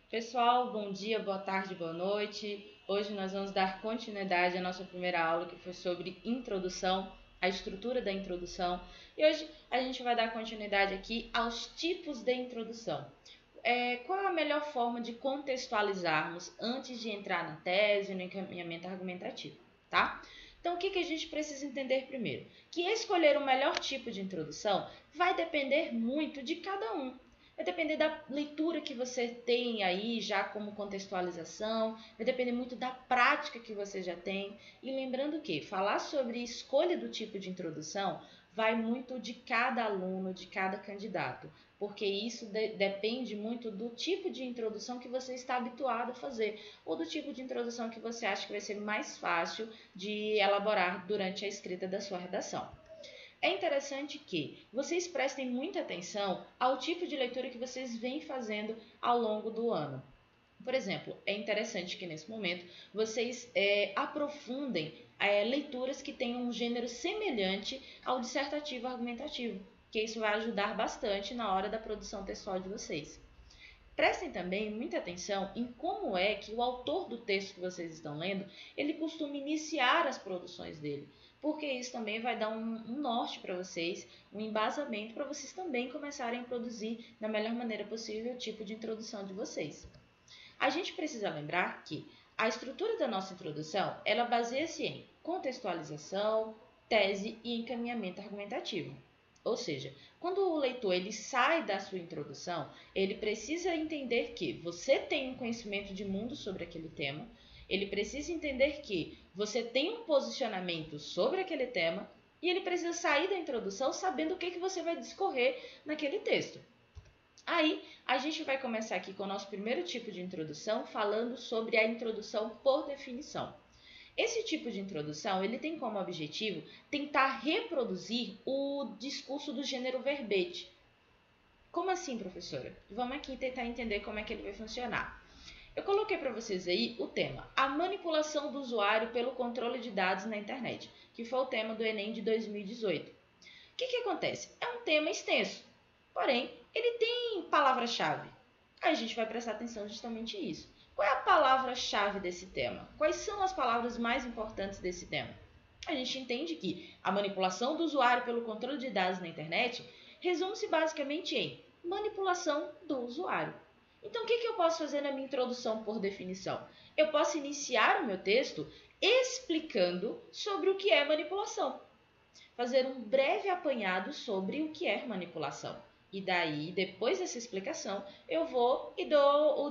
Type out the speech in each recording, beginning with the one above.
Pessoal, bom dia, boa tarde, boa noite. Hoje nós vamos dar continuidade à nossa primeira aula, que foi sobre introdução, a estrutura da introdução. E hoje a gente vai dar continuidade aqui aos tipos de introdução. Qual é a melhor forma de contextualizarmos antes de entrar na tese, no encaminhamento argumentativo, tá? Então, o que a gente precisa entender primeiro? Que escolher o melhor tipo de introdução vai depender muito de cada um. Vai depender da leitura que você tem aí já como contextualização, vai depender muito da prática que você já tem. E lembrando que falar sobre escolha do tipo de introdução vai muito de cada aluno, de cada candidato, porque isso depende muito do tipo de introdução que você está habituado a fazer, ou do tipo de introdução que você acha que vai ser mais fácil de elaborar durante a escrita da sua redação. É interessante que vocês prestem muita atenção ao tipo de leitura que vocês vêm fazendo ao longo do ano. Por exemplo, é interessante que nesse momento vocês aprofundem leituras que tenham um gênero semelhante ao dissertativo argumentativo, que isso vai ajudar bastante na hora da produção textual de vocês. Prestem também muita atenção em como é que o autor do texto que vocês estão lendo, ele costuma iniciar as produções dele, porque isso também vai dar um norte para vocês, um embasamento para vocês também começarem a produzir da melhor maneira possível o tipo de introdução de vocês. A gente precisa lembrar que a estrutura da nossa introdução, ela baseia-se em contextualização, tese e encaminhamento argumentativo. Ou seja, quando o leitor ele sai da sua introdução, ele precisa entender que você tem um conhecimento de mundo sobre aquele tema, ele precisa entender que você tem um posicionamento sobre aquele tema e ele precisa sair da introdução sabendo o que você vai discorrer naquele texto. Aí, a gente vai começar aqui com o nosso primeiro tipo de introdução, falando sobre a introdução por definição. Esse tipo de introdução, ele tem como objetivo tentar reproduzir o discurso do gênero verbete. Como assim, professora? Vamos aqui tentar entender como é que ele vai funcionar. Eu coloquei para vocês aí o tema, a manipulação do usuário pelo controle de dados na internet, que foi o tema do Enem de 2018. O que acontece? É um tema extenso, porém, ele tem palavra-chave. Aí a gente vai prestar atenção justamente nisso. Qual é a palavra-chave desse tema? Quais são as palavras mais importantes desse tema? A gente entende que a manipulação do usuário pelo controle de dados na internet resume-se basicamente em manipulação do usuário. Então, o que eu posso fazer na minha introdução por definição? Eu posso iniciar o meu texto explicando sobre o que é manipulação. Fazer um breve apanhado sobre o que é manipulação. E daí, depois dessa explicação, eu vou e dou o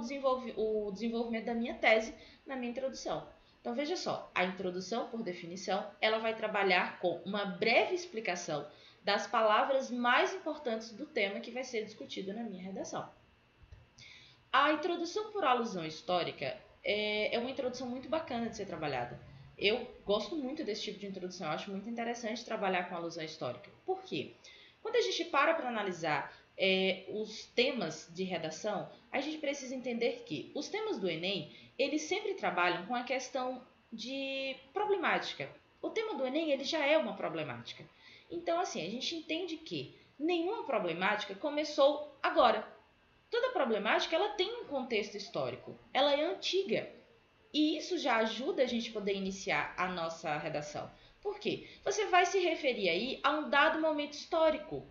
desenvolvimento da minha tese na minha introdução. Então, veja só, a introdução, por definição, ela vai trabalhar com uma breve explicação das palavras mais importantes do tema que vai ser discutido na minha redação. A introdução por alusão histórica é uma introdução muito bacana de ser trabalhada. Eu gosto muito desse tipo de introdução, eu acho muito interessante trabalhar com alusão histórica. Por quê? Quando a gente para analisar os temas de redação, a gente precisa entender que os temas do Enem, eles sempre trabalham com a questão de problemática. O tema do Enem, ele já é uma problemática. Então, assim, a gente entende que nenhuma problemática começou agora. Toda problemática, ela tem um contexto histórico, ela é antiga. E isso já ajuda a gente poder iniciar a nossa redação. Por quê? Você vai se referir aí a um dado momento histórico.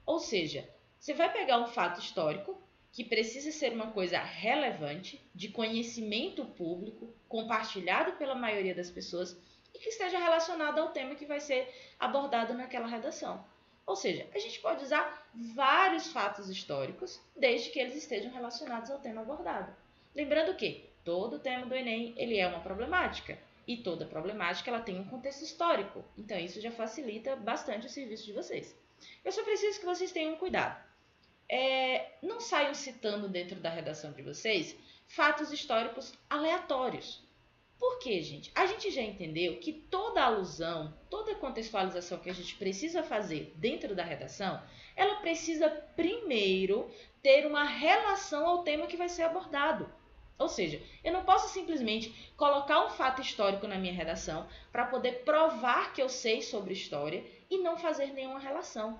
Ou seja, você vai pegar um fato histórico que precisa ser uma coisa relevante, de conhecimento público, compartilhado pela maioria das pessoas e que esteja relacionado ao tema que vai ser abordado naquela redação. Ou seja, a gente pode usar vários fatos históricos, desde que eles estejam relacionados ao tema abordado. Lembrando que todo tema do Enem ele é uma problemática, e toda problemática ela tem um contexto histórico, então isso já facilita bastante o serviço de vocês. Eu só preciso que vocês tenham cuidado. Não saiam citando dentro da redação de vocês fatos históricos aleatórios. Por quê, gente? A gente já entendeu que toda alusão, toda contextualização que a gente precisa fazer dentro da redação, ela precisa primeiro ter uma relação ao tema que vai ser abordado. Ou seja, eu não posso simplesmente colocar um fato histórico na minha redação para poder provar que eu sei sobre história e não fazer nenhuma relação.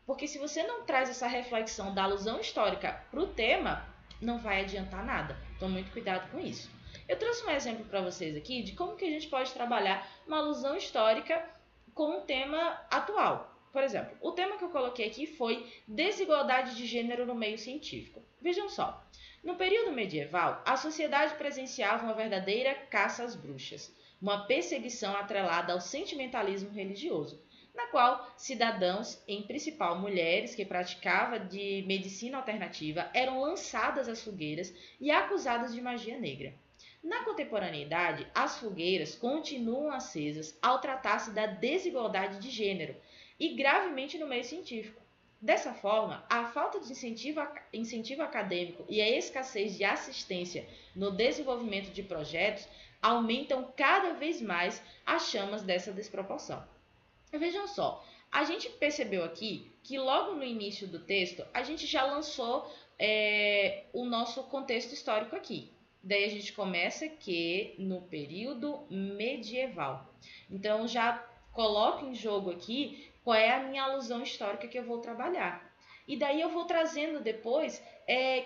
Porque se você não traz essa reflexão da alusão histórica para o tema, não vai adiantar nada. Então, muito cuidado com isso. Eu trouxe um exemplo para vocês aqui de como que a gente pode trabalhar uma alusão histórica com um tema atual. Por exemplo, o tema que eu coloquei aqui foi desigualdade de gênero no meio científico. Vejam só, no período medieval, a sociedade presenciava uma verdadeira caça às bruxas, uma perseguição atrelada ao sentimentalismo religioso, na qual cidadãos, em principal mulheres que praticavam de medicina alternativa, eram lançadas às fogueiras e acusadas de magia negra. Na contemporaneidade, as fogueiras continuam acesas ao tratar-se da desigualdade de gênero e gravemente no meio científico. Dessa forma, a falta de incentivo acadêmico e a escassez de assistência no desenvolvimento de projetos aumentam cada vez mais as chamas dessa desproporção. Vejam só, a gente percebeu aqui que logo no início do texto a gente já lançou o nosso contexto histórico aqui. Daí a gente começa que no período medieval. Então já coloco em jogo aqui qual é a minha alusão histórica que eu vou trabalhar. E daí eu vou trazendo depois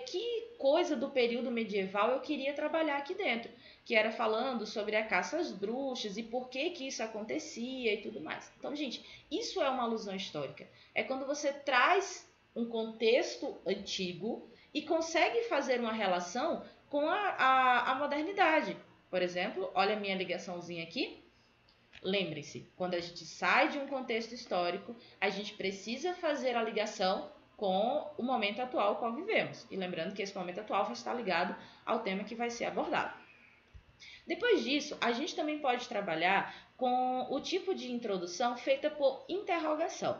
que coisa do período medieval eu queria trabalhar aqui dentro, que era falando sobre a caça às bruxas e por que que isso acontecia e tudo mais. Então, gente, isso é uma alusão histórica. É quando você traz um contexto antigo e consegue fazer uma relação com a modernidade. Por exemplo, olha a minha ligaçãozinha aqui. Lembre-se, quando a gente sai de um contexto histórico, a gente precisa fazer a ligação com o momento atual qual vivemos. E lembrando que esse momento atual vai estar ligado ao tema que vai ser abordado. Depois disso, a gente também pode trabalhar com o tipo de introdução feita por interrogação.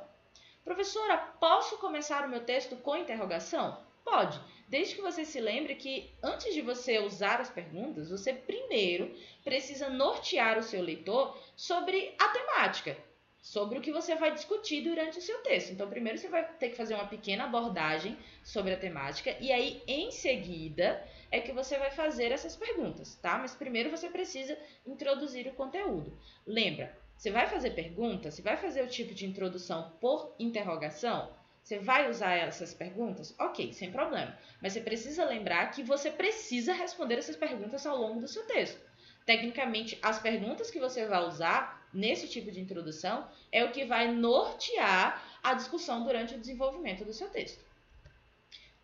Professora, posso começar o meu texto com interrogação? Pode, desde que você se lembre que antes de você usar as perguntas, você primeiro precisa nortear o seu leitor sobre a temática, sobre o que você vai discutir durante o seu texto. Então, primeiro você vai ter que fazer uma pequena abordagem sobre a temática e aí, em seguida, é que você vai fazer essas perguntas, tá? Mas primeiro você precisa introduzir o conteúdo. Lembra, você vai fazer perguntas, você vai fazer o tipo de introdução por interrogação, você vai usar essas perguntas? Ok, sem problema. Mas você precisa lembrar que você precisa responder essas perguntas ao longo do seu texto. Tecnicamente, as perguntas que você vai usar nesse tipo de introdução é o que vai nortear a discussão durante o desenvolvimento do seu texto.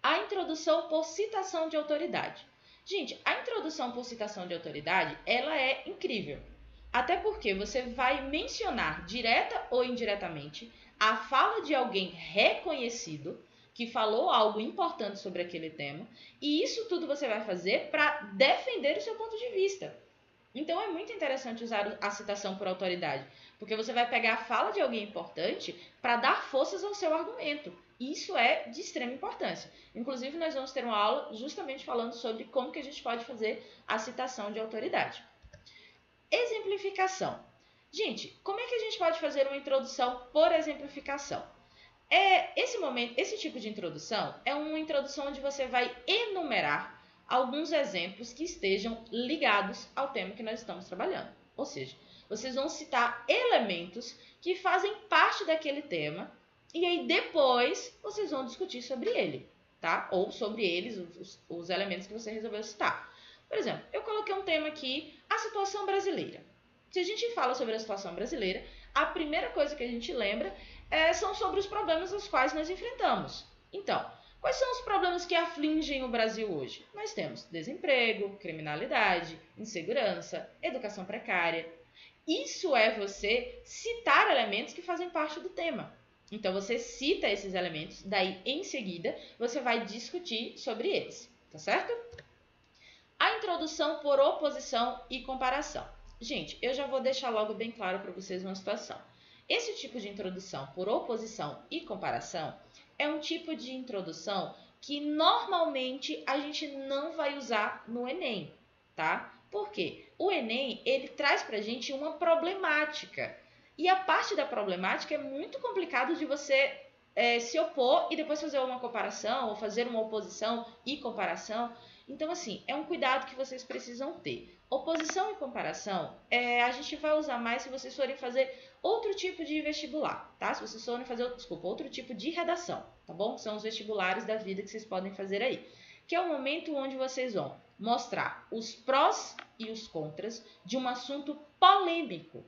A introdução por citação de autoridade. Gente, a introdução por citação de autoridade, ela é incrível. Até porque você vai mencionar, direta ou indiretamente, a fala de alguém reconhecido que falou algo importante sobre aquele tema, e isso tudo você vai fazer para defender o seu ponto de vista. Então é muito interessante usar a citação por autoridade, porque você vai pegar a fala de alguém importante para dar forças ao seu argumento. Isso é de extrema importância. Inclusive, nós vamos ter uma aula justamente falando sobre como que a gente pode fazer a citação de autoridade. Exemplificação. Gente, como é que a gente pode fazer uma introdução por exemplificação? Esse tipo de introdução é uma introdução onde você vai enumerar alguns exemplos que estejam ligados ao tema que nós estamos trabalhando. Ou seja, vocês vão citar elementos que fazem parte daquele tema e aí depois vocês vão discutir sobre ele, tá? Ou sobre eles, os elementos que você resolveu citar. Por exemplo, eu coloquei um tema aqui, a situação brasileira. Se a gente fala sobre a situação brasileira, a primeira coisa que a gente lembra são sobre os problemas aos quais nós enfrentamos. Então, quais são os problemas que afligem o Brasil hoje? Nós temos desemprego, criminalidade, insegurança, educação precária. Isso é você citar elementos que fazem parte do tema. Então, você cita esses elementos, daí, em seguida, você vai discutir sobre eles, tá certo? A introdução por oposição e comparação. Gente, eu já vou deixar logo bem claro para vocês uma situação. Esse tipo de introdução por oposição e comparação é um tipo de introdução que normalmente a gente não vai usar no Enem, tá? Por quê? O Enem, ele traz pra gente uma problemática. E a parte da problemática é muito complicado de você se opor e depois fazer uma comparação ou fazer uma oposição e comparação. Então, assim, é um cuidado que vocês precisam ter. Oposição e comparação, a gente vai usar mais se vocês forem fazer outro tipo de vestibular, tá? Se vocês forem fazer, outro tipo de redação, tá bom? Que são os vestibulares da vida que vocês podem fazer aí. que é o momento onde vocês vão mostrar os prós e os contras de um assunto polêmico.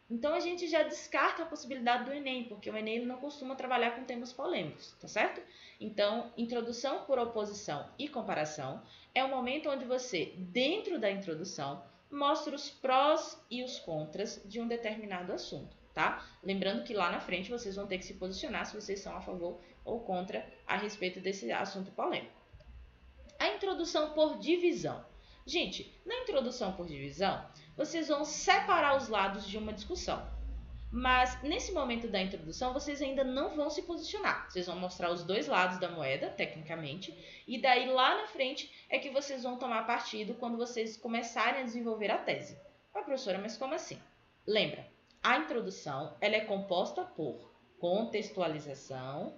Então a gente já descarta a possibilidade do Enem, porque o Enem ele não costuma trabalhar com temas polêmicos, tá certo? Então, introdução por oposição e comparação é o momento onde você, dentro da introdução, mostra os prós e os contras de um determinado assunto, tá? Lembrando que lá na frente vocês vão ter que se posicionar se vocês são a favor ou contra a respeito desse assunto polêmico. A introdução por divisão. Gente, na introdução por divisão, vocês vão separar os lados de uma discussão. Mas nesse momento da introdução, vocês ainda não vão se posicionar. Vocês vão mostrar os dois lados da moeda, tecnicamente, e daí lá na frente é que vocês vão tomar partido quando vocês começarem a desenvolver a tese. Ah, professora, mas como assim? Lembra, a introdução ela é composta por contextualização,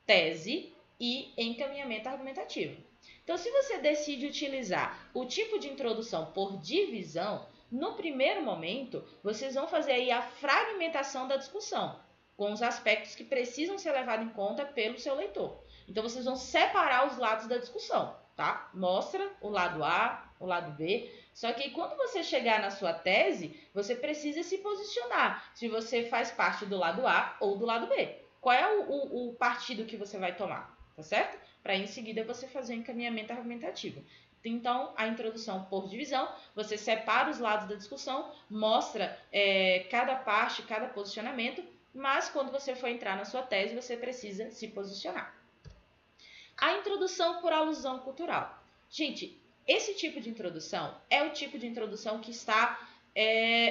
tese e encaminhamento argumentativo. Então, se você decide utilizar o tipo de introdução por divisão, no primeiro momento, vocês vão fazer aí a fragmentação da discussão, com os aspectos que precisam ser levados em conta pelo seu leitor. Então, vocês vão separar os lados da discussão, tá? Mostra o lado A, o lado B. Só que quando você chegar na sua tese, você precisa se posicionar se você faz parte do lado A ou do lado B. Qual é o partido que você vai tomar, tá certo? Para em seguida você fazer o encaminhamento argumentativo. Então, a introdução por divisão, você separa os lados da discussão, mostra cada parte, cada posicionamento, mas quando você for entrar na sua tese, você precisa se posicionar. A introdução por alusão cultural. Gente, esse tipo de introdução é o tipo de introdução que está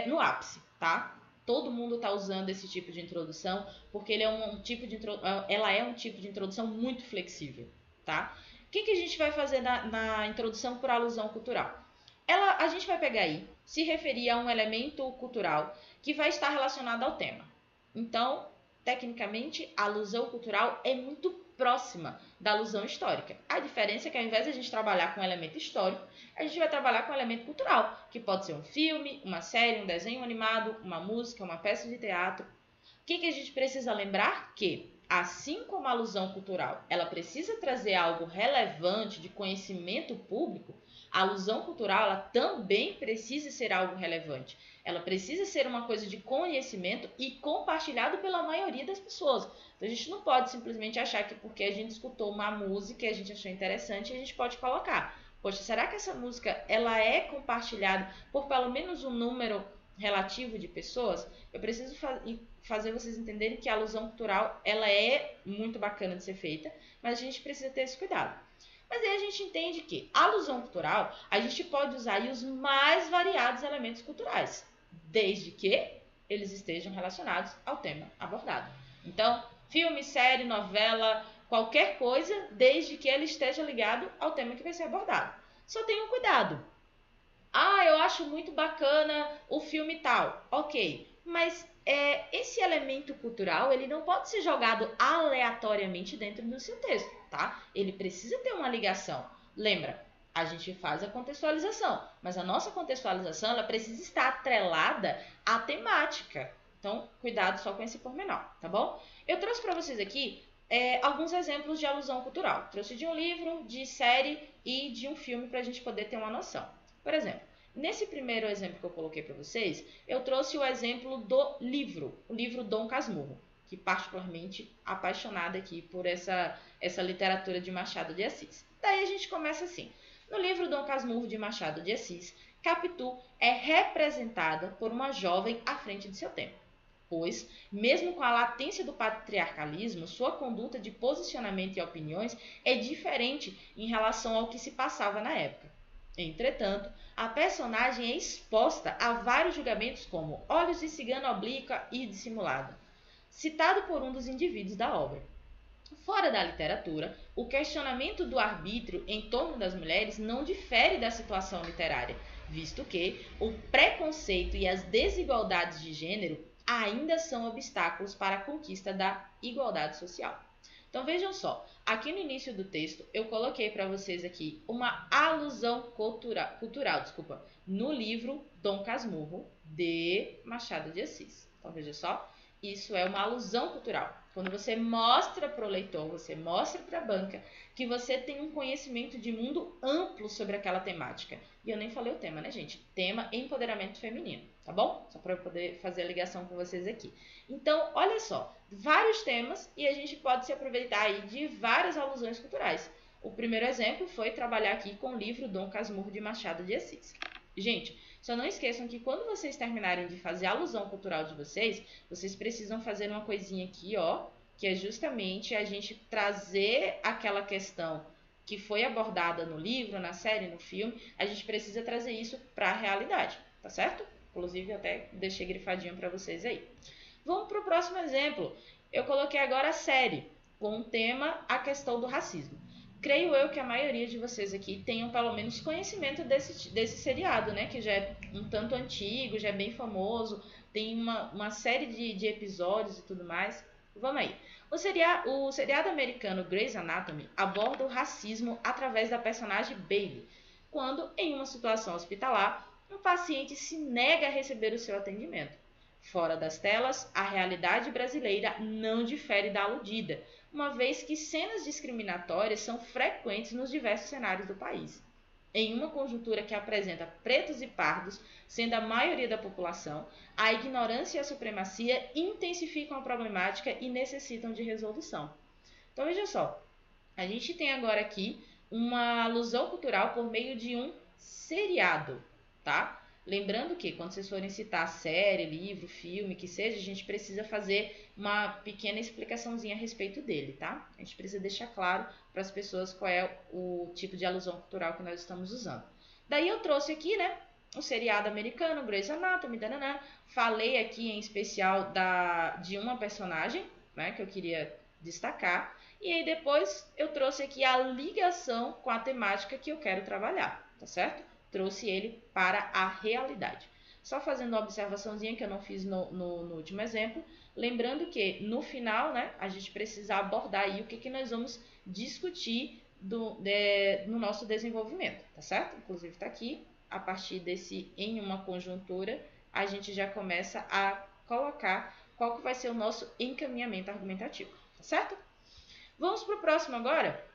no ápice, tá? Todo mundo está usando esse tipo de introdução porque ela é um tipo de introdução muito flexível, tá? O que a gente vai fazer na introdução por alusão cultural? A gente vai pegar aí, se referir a um elemento cultural que vai estar relacionado ao tema. Então, tecnicamente, a alusão cultural é muito próxima da alusão histórica. A diferença é que ao invés de a gente trabalhar com um elemento histórico, a gente vai trabalhar com um elemento cultural, que pode ser um filme, uma série, um desenho animado, uma música, uma peça de teatro. O que a gente precisa lembrar? Que, assim como a alusão cultural, ela precisa trazer algo relevante de conhecimento público, a alusão cultural ela também precisa ser algo relevante. Ela precisa ser uma coisa de conhecimento e compartilhado pela maioria das pessoas. Então a gente não pode simplesmente achar que porque a gente escutou uma música e a gente achou interessante, a gente pode colocar. Poxa, será que essa música ela é compartilhada por pelo menos um número relativo de pessoas? Eu preciso fazer vocês entenderem que a alusão cultural ela é muito bacana de ser feita, mas a gente precisa ter esse cuidado. Mas aí a gente entende que a alusão cultural, a gente pode usar aí os mais variados elementos culturais, desde que eles estejam relacionados ao tema abordado. Então, filme, série, novela, qualquer coisa, desde que ele esteja ligado ao tema que vai ser abordado. Só tenham cuidado. Ah, eu acho muito bacana o filme tal. Ok, mas esse elemento cultural ele não pode ser jogado aleatoriamente dentro do seu texto, tá? Ele precisa ter uma ligação. Lembra, a gente faz a contextualização, mas a nossa contextualização ela precisa estar atrelada à temática. Então, cuidado só com esse pormenor, tá bom? Eu trouxe para vocês aqui alguns exemplos de alusão cultural. Trouxe de um livro, de série e de um filme para a gente poder ter uma noção. Por exemplo, nesse primeiro exemplo que eu coloquei para vocês, eu trouxe o exemplo do livro, o livro Dom Casmurro, que particularmente apaixonada aqui por essa literatura de Machado de Assis. Daí a gente começa assim. No livro Dom Casmurro de Machado de Assis, Capitu é representada por uma jovem à frente de seu tempo, pois, mesmo com a latência do patriarcalismo, sua conduta de posicionamento e opiniões é diferente em relação ao que se passava na época. Entretanto, a personagem é exposta a vários julgamentos como olhos de cigana oblíqua e dissimulada, citado por um dos indivíduos da obra. Fora da literatura, o questionamento do arbítrio em torno das mulheres não difere da situação literária, visto que o preconceito e as desigualdades de gênero ainda são obstáculos para a conquista da igualdade social. Então vejam só, aqui no início do texto eu coloquei para vocês aqui uma alusão cultural, no livro Dom Casmurro de Machado de Assis. Então veja só, Isso é uma alusão cultural. Quando você mostra para o leitor, você mostra para a banca que você tem um conhecimento de mundo amplo sobre aquela temática. E eu nem falei o tema, né, gente? Tema empoderamento feminino, tá bom? Só para eu poder fazer a ligação com vocês aqui. Então, olha só, vários temas e a gente pode se aproveitar aí de várias alusões culturais. O primeiro exemplo foi trabalhar aqui com o livro Dom Casmurro de Machado de Assis. Gente, só não esqueçam que quando vocês terminarem de fazer a alusão cultural de vocês precisam fazer uma coisinha aqui, ó, que é justamente a gente trazer aquela questão que foi abordada no livro, na série, no filme, a gente precisa trazer isso para a realidade, tá certo? Inclusive, eu até deixei grifadinho para vocês aí. Vamos para o próximo exemplo. Eu coloquei agora a série, com o tema a questão do racismo. Creio eu que a maioria de vocês aqui tenham pelo menos conhecimento desse seriado, né? Que já é um tanto antigo, já é bem famoso, tem uma série de episódios e tudo mais. Vamos aí. O seriado americano Grey's Anatomy aborda o racismo através da personagem Bailey, quando, em uma situação hospitalar, um paciente se nega a receber o seu atendimento. Fora das telas, a realidade brasileira não difere da aludida, uma vez que cenas discriminatórias são frequentes nos diversos cenários do país. Em uma conjuntura que apresenta pretos e pardos, sendo a maioria da população, a ignorância e a supremacia intensificam a problemática e necessitam de resolução. Então veja só, a gente tem agora aqui uma alusão cultural por meio de um seriado, tá? Lembrando que quando vocês forem citar série, livro, filme, que seja, a gente precisa fazer uma pequena explicaçãozinha a respeito dele, tá? A gente precisa deixar claro para as pessoas qual é o tipo de alusão cultural que nós estamos usando. Daí eu trouxe aqui, né, o seriado americano, Grey's Anatomy, dananã. Falei aqui em especial de uma personagem, né, que eu queria destacar. E aí depois eu trouxe aqui a ligação com a temática que eu quero trabalhar, tá certo? Trouxe ele para a realidade. Só fazendo uma observaçãozinha que eu não fiz no último exemplo, lembrando que no final, né, a gente precisa abordar aí o que nós vamos discutir no nosso desenvolvimento, tá certo? Inclusive está aqui, a partir desse em uma conjuntura, a gente já começa a colocar qual que vai ser o nosso encaminhamento argumentativo, tá certo? Vamos para o próximo agora.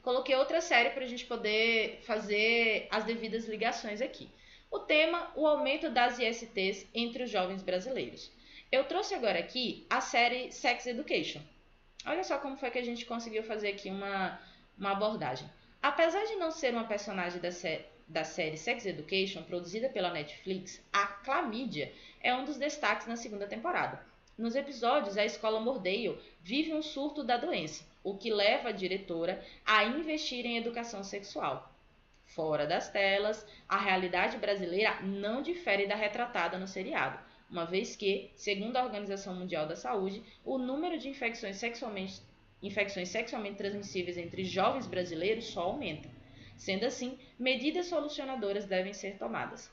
Coloquei outra série para a gente poder fazer as devidas ligações aqui. O tema, o aumento das ISTs entre os jovens brasileiros. Eu trouxe agora aqui a série Sex Education. Olha só como foi que a gente conseguiu fazer aqui uma abordagem. Apesar de não ser uma personagem da série Sex Education, produzida pela Netflix, a Clamídia é um dos destaques na segunda temporada. Nos episódios, a escola Mordale vive um surto da doença, o que leva a diretora a investir em educação sexual. Fora das telas, a realidade brasileira não difere da retratada no seriado, uma vez que, segundo a Organização Mundial da Saúde, o número de infecções sexualmente transmissíveis entre jovens brasileiros só aumenta. Sendo assim, medidas solucionadoras devem ser tomadas.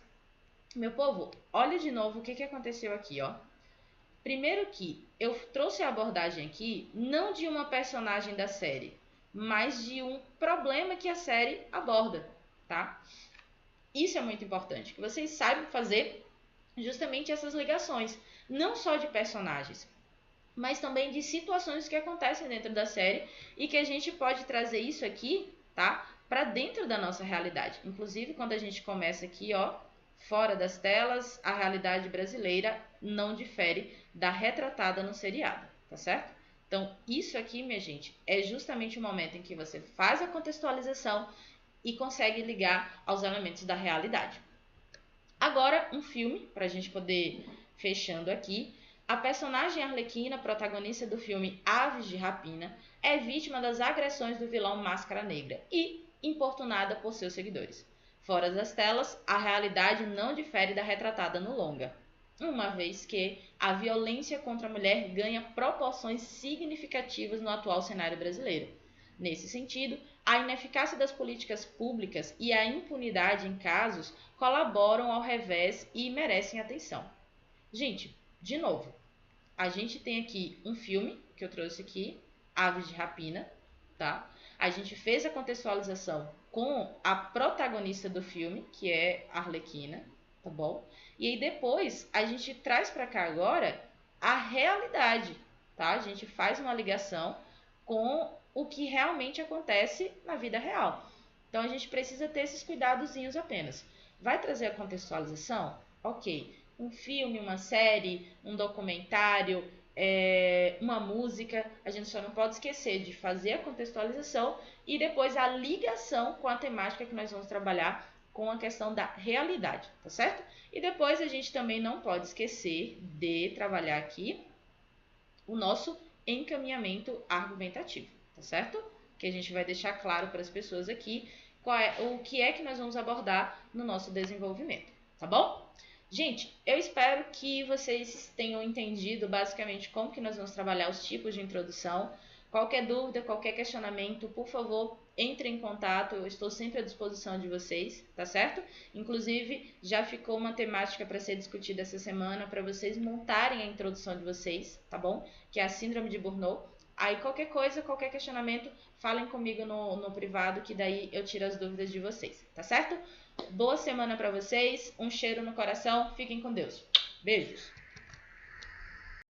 Meu povo, olha de novo o que aconteceu aqui, ó. Primeiro que eu trouxe a abordagem aqui não de uma personagem da série, mas de um problema que a série aborda, tá? Isso é muito importante, que vocês saibam fazer justamente essas ligações, não só de personagens, mas também de situações que acontecem dentro da série e que a gente pode trazer isso aqui, tá? Para dentro da nossa realidade. Inclusive, quando a gente começa aqui, ó, fora das telas, a realidade brasileira não difere da retratada no seriado, tá certo? Então, isso aqui, minha gente, é justamente o momento em que você faz a contextualização e consegue ligar aos elementos da realidade. Agora, um filme, para a gente poder fechando aqui. A personagem Arlequina, protagonista do filme Aves de Rapina, é vítima das agressões do vilão Máscara Negra e importunada por seus seguidores. Fora das telas, a realidade não difere da retratada no longa, uma vez que a violência contra a mulher ganha proporções significativas no atual cenário brasileiro. Nesse sentido, a ineficácia das políticas públicas e a impunidade em casos colaboram ao revés e merecem atenção. Gente, de novo, a gente tem aqui um filme que eu trouxe aqui, Aves de Rapina, tá? A gente fez a contextualização com a protagonista do filme, que é a Arlequina, tá bom? E aí depois a gente traz para cá agora a realidade, tá? A gente faz uma ligação com o que realmente acontece na vida real. Então a gente precisa ter esses cuidadozinhos apenas. Vai trazer a contextualização? Ok. Um filme, uma série, um documentário, uma música, a gente só não pode esquecer de fazer a contextualização e depois a ligação com a temática que nós vamos trabalhar com a questão da realidade, tá certo? E depois a gente também não pode esquecer de trabalhar aqui o nosso encaminhamento argumentativo, tá certo? Que a gente vai deixar claro para as pessoas aqui o que é que nós vamos abordar no nosso desenvolvimento, tá bom? Gente, eu espero que vocês tenham entendido basicamente como que nós vamos trabalhar os tipos de introdução. Qualquer dúvida, qualquer questionamento, por favor, entre em contato, eu estou sempre à disposição de vocês, tá certo? Inclusive, já ficou uma temática para ser discutida essa semana para vocês montarem a introdução de vocês, tá bom? Que é a síndrome de Burnout. Aí qualquer coisa, qualquer questionamento, falem comigo no privado, que daí eu tiro as dúvidas de vocês, tá certo? Boa semana para vocês, um cheiro no coração, fiquem com Deus. Beijos!